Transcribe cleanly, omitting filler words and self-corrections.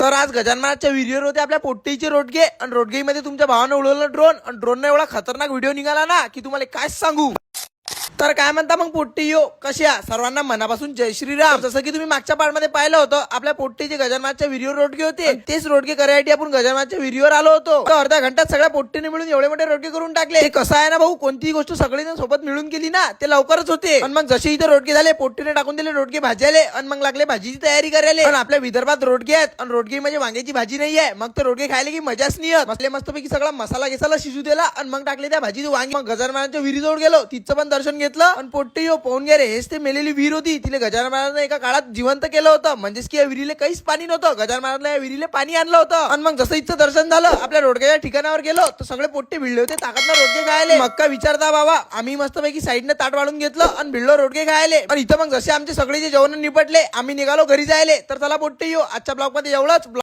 तर आज गजाननाथच्या विहिरीवर होते आपल्या पोट्टीचे रोडगे आणि रोडगेमध्ये तुमच्या भावानं उडवलं ड्रोन आणि ड्रोनने एवढा खतरनाक व्हिडिओ निघाला ना की तुम्हाला काय सांगू। तर काय म्हणता मग पोट्टीयो कशा सर्वांना मनापासून जय श्रीराम। जसं की तुम्ही मागच्या पार्टमध्ये पाहिलं होतं आपल्या पोट्टीचे गजाननाथच्या विहिरीवर रोडगे होते, तेच रोडगे करायसाठी आपण गजाननाथच्या विहिरीवर आलो होतो। तर अर्ध्या घंट्यात सगळ्या पोट्टीने मिळून एवढे मोठे रोडगे करून टाकले। हे कसं आहे ना भाऊ, कोणतीही गोष्ट सगळेजण सोबत मिळून केली ना ते लवकरच होते। आणि मग जसे इथे रोडगे झाले पोट्टीने टाकून दिले रोडगे भाजायले आणि मग लागले भाजीची तयारी करायला। पण आपल्या विदर्भात रोडगे आहेत आणि रोडगे म्हणजे वांग्याची भाजी नाही आहे, मग ते रोडगे खायला की मजाच नाही येत। मस्तपैकी सगळा मसाला घेसाला शिजू दिला आणि मग टाकले त्या भाजीची वांगी। मग गजाननाथच्या विहिरीजवळ गेलो, तिचं पण दर्शन घेतलं आणि पोट्टी पाहून घे रे, हेच ते मेलेली विहीर होती। तिला गजानन महाराजांनी एका काळात जिवंत केलं होतं, म्हणजेच की या विहिरीला काहीच पाणी नव्हतं, गजानन महाराजांना या विहिरीला पाणी आणलं होतं। आणि मग जसं इथं दर्शन झालं आपल्या रोडग्याच्या ठिकाणावर गेलो तर सगळे पोट्टे भिडले होते ताकदनं रोडगे खायले। मग का विचारता बाबा, आम्ही मस्तपैकी साईडनं ताट वाढून घेतलं आणि भिडलो रोडगे खायले। आणि इथं मग जसे आमचे सगळे जे जेवण निपटले आम्ही निघालो घरी जायले। तर चला पोट्टे आजच्या ब्लॉग मध्ये एवढंच।